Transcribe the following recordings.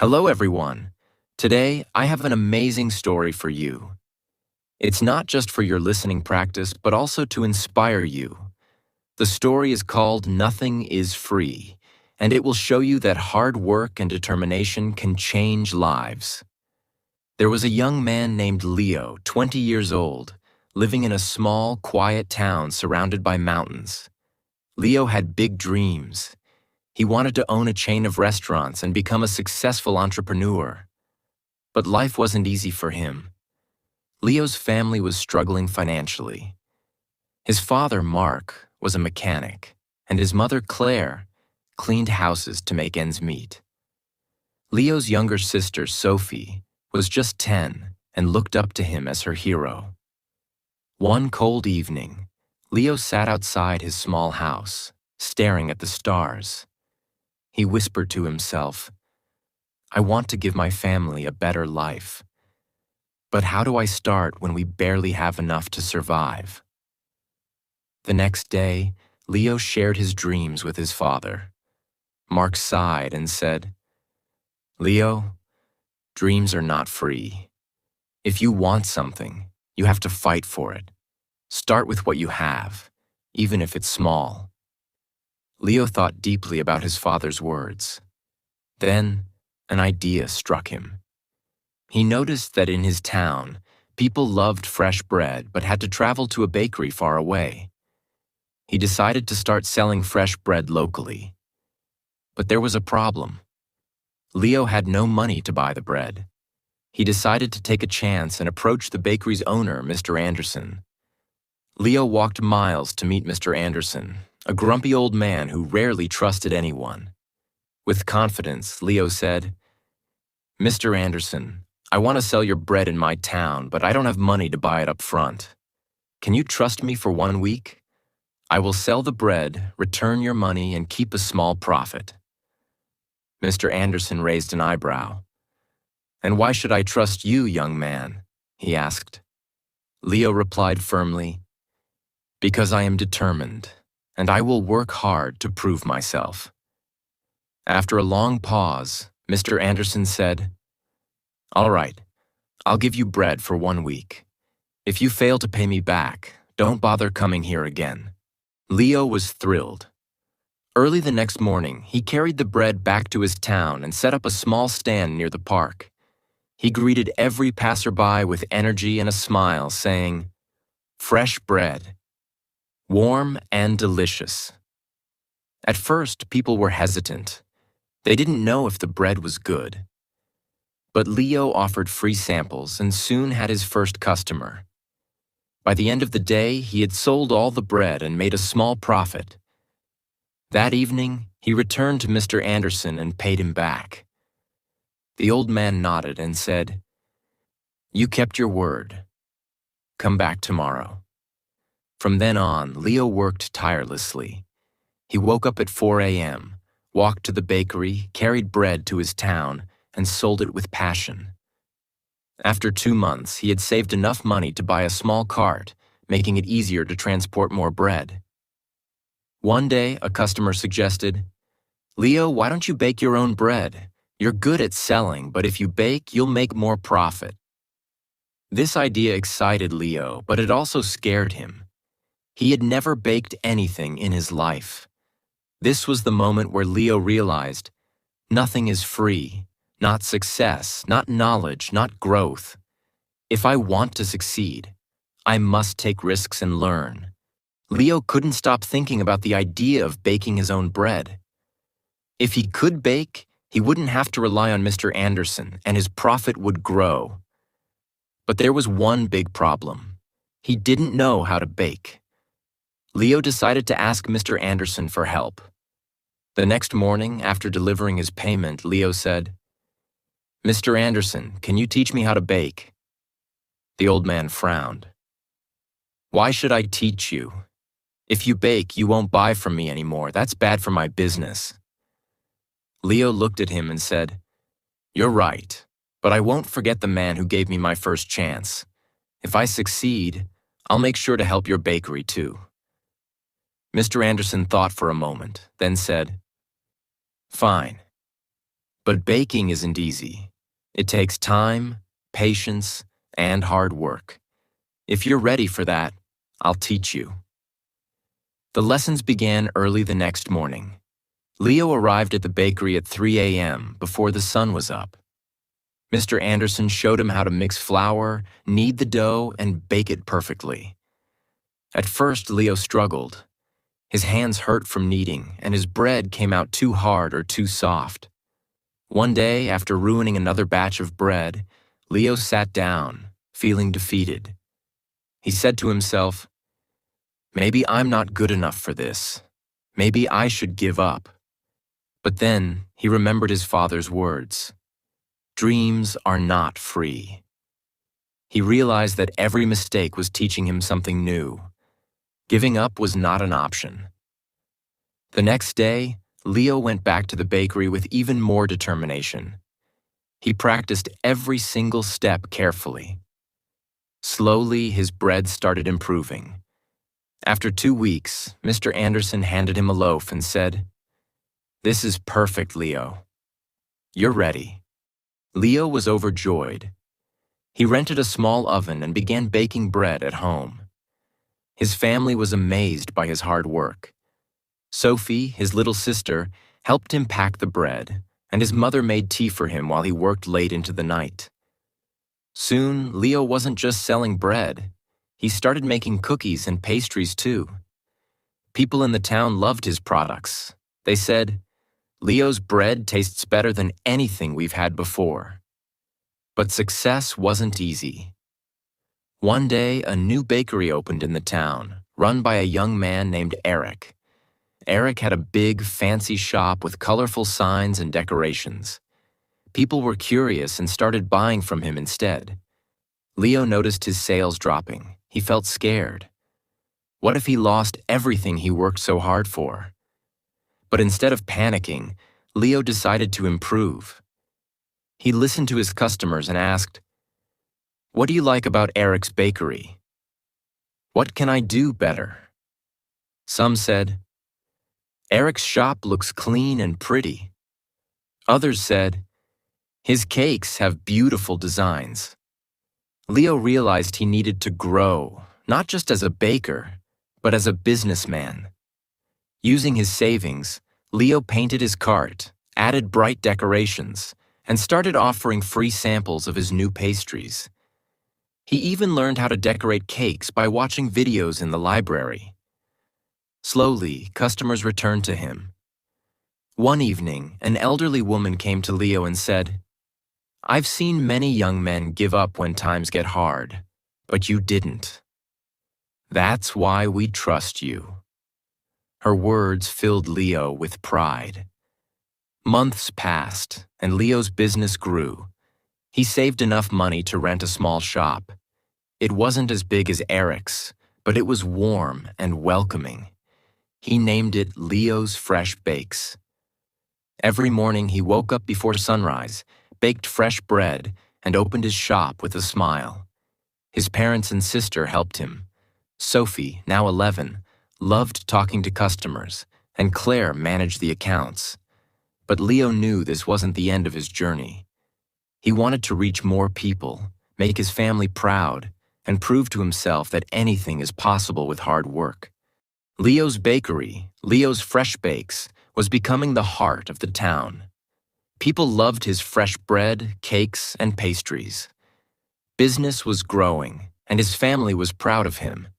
Hello, everyone. Today, I have an amazing story for you. It's not just for your listening practice, but also to inspire you. The story is called Nothing is Free, and it will show you that hard work and determination can change lives. There was a young man named Leo, 20 years old, living in a small, quiet town surrounded by mountains. Leo had big dreams. He wanted to own a chain of restaurants and become a successful entrepreneur. But life wasn't easy for him. Leo's family was struggling financially. His father, Mark, was a mechanic, and his mother, Claire, cleaned houses to make ends meet. Leo's younger sister, Sophie, was just 10 and looked up to him as her hero. One cold evening, Leo sat outside his small house, staring at the stars. He whispered to himself, "I want to give my family a better life. But how do I start when we barely have enough to survive?" The next day, Leo shared his dreams with his father. Mark sighed and said, "Leo, dreams are not free. If you want something, you have to fight for it. Start with what you have, even if it's small." Leo thought deeply about his father's words. Then, an idea struck him. He noticed that in his town, people loved fresh bread but had to travel to a bakery far away. He decided to start selling fresh bread locally. But there was a problem. Leo had no money to buy the bread. He decided to take a chance and approach the bakery's owner, Mr. Anderson. Leo walked miles to meet Mr. Anderson, a grumpy old man who rarely trusted anyone. With confidence, Leo said, "Mr. Anderson, I want to sell your bread in my town, but I don't have money to buy it up front. Can you trust me for 1 week? I will sell the bread, return your money, and keep a small profit." Mr. Anderson raised an eyebrow. "And why should I trust you, young man?" he asked. Leo replied firmly, "Because I am determined, and I will work hard to prove myself." After a long pause, Mr. Anderson said, "All right, I'll give you bread for 1 week. If you fail to pay me back, don't bother coming here again." Leo was thrilled. Early the next morning, he carried the bread back to his town and set up a small stand near the park. He greeted every passerby with energy and a smile, saying, "Fresh bread, warm and delicious." At first, people were hesitant. They didn't know if the bread was good. But Leo offered free samples and soon had his first customer. By the end of the day, he had sold all the bread and made a small profit. That evening, he returned to Mr. Anderson and paid him back. The old man nodded and said, "You kept your word. Come back tomorrow." From then on, Leo worked tirelessly. He woke up at 4 a.m., walked to the bakery, carried bread to his town, and sold it with passion. After 2 months, he had saved enough money to buy a small cart, making it easier to transport more bread. One day, a customer suggested, "Leo, why don't you bake your own bread? You're good at selling, but if you bake, you'll make more profit." This idea excited Leo, but it also scared him. He had never baked anything in his life. This was the moment where Leo realized, nothing is free. Not success, not knowledge, not growth. If I want to succeed, I must take risks and learn. Leo couldn't stop thinking about the idea of baking his own bread. If he could bake, he wouldn't have to rely on Mr. Anderson, and his profit would grow. But there was one big problem. He didn't know how to bake. Leo decided to ask Mr. Anderson for help. The next morning, after delivering his payment, Leo said, "Mr. Anderson, can you teach me how to bake?" The old man frowned. "Why should I teach you? If you bake, you won't buy from me anymore. That's bad for my business." Leo looked at him and said, "You're right, but I won't forget the man who gave me my first chance. If I succeed, I'll make sure to help your bakery too." Mr. Anderson thought for a moment, then said, "Fine. But baking isn't easy. It takes time, patience, and hard work. If you're ready for that, I'll teach you. The lessons began early the next morning. Leo arrived at the bakery at 3 a.m. before the sun was up. Mr. Anderson showed him how to mix flour, knead the dough, and bake it perfectly. At first, Leo struggled. His hands hurt from kneading, and his bread came out too hard or too soft. One day, after ruining another batch of bread, Leo sat down, feeling defeated. He said to himself, "Maybe I'm not good enough for this. Maybe I should give up." But then he remembered his father's words. Dreams are not free. He realized that every mistake was teaching him something new. Giving up was not an option. The next day, Leo went back to the bakery with even more determination. He practiced every single step carefully. Slowly, his bread started improving. After 2 weeks, Mr. Anderson handed him a loaf and said, "This is perfect, Leo. You're ready." Leo was overjoyed. He rented a small oven and began baking bread at home. His family was amazed by his hard work. Sophie, his little sister, helped him pack the bread, and his mother made tea for him while he worked late into the night. Soon, Leo wasn't just selling bread. He started making cookies and pastries too. People in the town loved his products. They said, "Leo's bread tastes better than anything we've had before." But success wasn't easy. One day, a new bakery opened in the town, run by a young man named Eric. Eric had a big, fancy shop with colorful signs and decorations. People were curious and started buying from him instead. Leo noticed his sales dropping. He felt scared. What if he lost everything he worked so hard for? But instead of panicking, Leo decided to improve. He listened to his customers and asked, "What do you like about Eric's bakery? What can I do better?" Some said, "Eric's shop looks clean and pretty." Others said, "His cakes have beautiful designs." Leo realized he needed to grow, not just as a baker, but as a businessman. Using his savings, Leo painted his cart, added bright decorations, and started offering free samples of his new pastries. He even learned how to decorate cakes by watching videos in the library. Slowly, customers returned to him. One evening, an elderly woman came to Leo and said, "I've seen many young men give up when times get hard, but you didn't. That's why we trust you." Her words filled Leo with pride. Months passed, and Leo's business grew. He saved enough money to rent a small shop. It wasn't as big as Eric's, but it was warm and welcoming. He named it Leo's Fresh Bakes. Every morning he woke up before sunrise, baked fresh bread, and opened his shop with a smile. His parents and sister helped him. Sophie, now 11, loved talking to customers, and Claire managed the accounts. But Leo knew this wasn't the end of his journey. He wanted to reach more people, make his family proud, and prove to himself that anything is possible with hard work. Leo's bakery, Leo's Fresh Bakes, was becoming the heart of the town. People loved his fresh bread, cakes, and pastries. Business was growing, and his family was proud of him.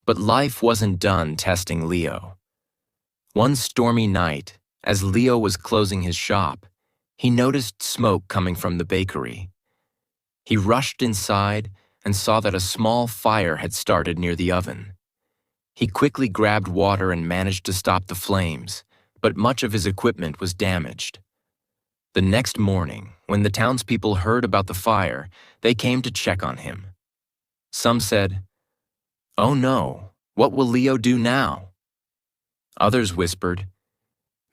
But life wasn't done testing Leo. One stormy night, as Leo was closing his shop, he noticed smoke coming from the bakery. He rushed inside and saw that a small fire had started near the oven. He quickly grabbed water and managed to stop the flames, but much of his equipment was damaged. The next morning, when the townspeople heard about the fire, they came to check on him. Some said, "Oh no, what will Leo do now?" Others whispered,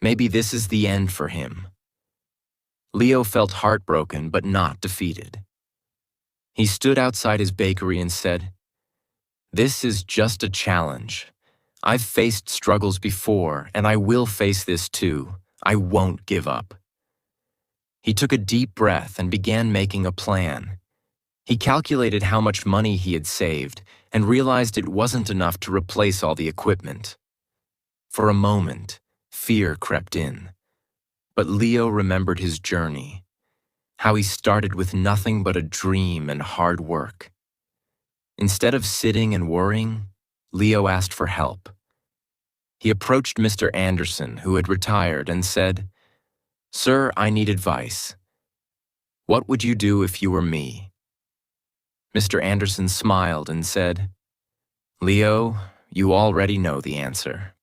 "Maybe this is the end for him." Leo felt heartbroken but not defeated. He stood outside his bakery and said, "This is just a challenge. I've faced struggles before, and I will face this too. I won't give up." He took a deep breath and began making a plan. He calculated how much money he had saved and realized it wasn't enough to replace all the equipment. For a moment, fear crept in. But Leo remembered his journey, how he started with nothing but a dream and hard work. Instead of sitting and worrying, Leo asked for help. He approached Mr. Anderson, who had retired, and said, "Sir, I need advice. What would you do if you were me?" Mr. Anderson smiled and said, "Leo, you already know the answer.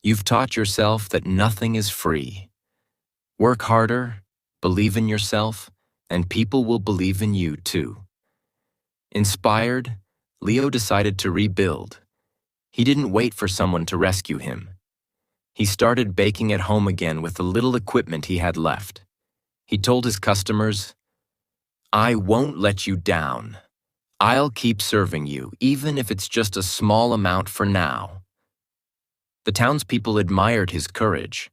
You've taught yourself that nothing is free. Work harder, believe in yourself, and people will believe in you too." Inspired, Leo decided to rebuild. He didn't wait for someone to rescue him. He started baking at home again with the little equipment he had left. He told his customers, "I won't let you down. I'll keep serving you, even if it's just a small amount for now." The townspeople admired his courage.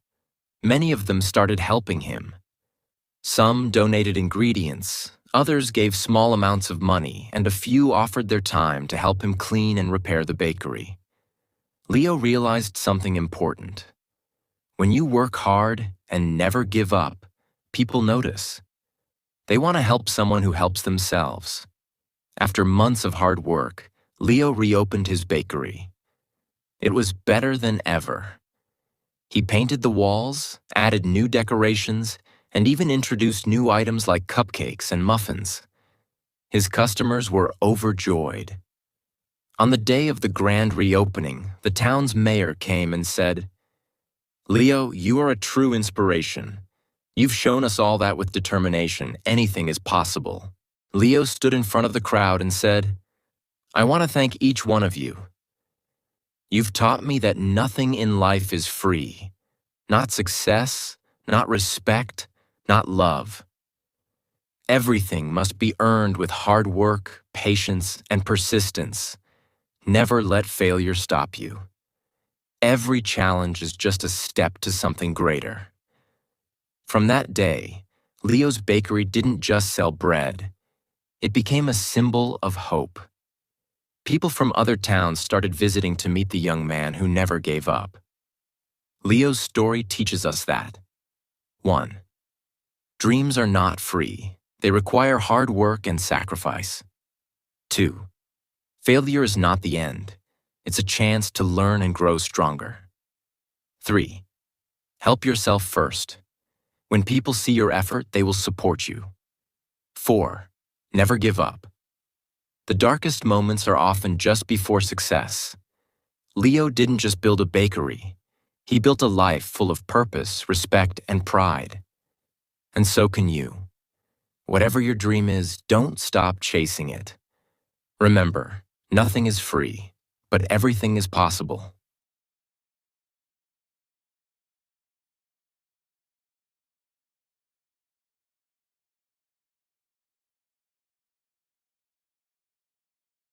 Many of them started helping him. Some donated ingredients, others gave small amounts of money, and a few offered their time to help him clean and repair the bakery. Leo realized something important. When you work hard and never give up, people notice. They want to help someone who helps themselves. After months of hard work, Leo reopened his bakery. It was better than ever. He painted the walls, added new decorations, and even introduced new items like cupcakes and muffins. His customers were overjoyed. On the day of the grand reopening, the town's mayor came and said, "Leo, you are a true inspiration. You've shown us all that with determination, anything is possible." Leo stood in front of the crowd and said, "I want to thank each one of you. You've taught me that nothing in life is free. Not success, not respect, not love. Everything must be earned with hard work, patience, and persistence. Never let failure stop you. Every challenge is just a step to something greater." From that day, Leo's bakery didn't just sell bread. It became a symbol of hope. People from other towns started visiting to meet the young man who never gave up. Leo's story teaches us that 1. Dreams are not free. They require hard work and sacrifice. 2. Failure is not the end. It's a chance to learn and grow stronger. 3. Help yourself first. When people see your effort, they will support you. 4. Never give up. The darkest moments are often just before success. Leo didn't just build a bakery. He built a life full of purpose, respect, and pride. And so can you. Whatever your dream is, don't stop chasing it. Remember, nothing is free, but everything is possible.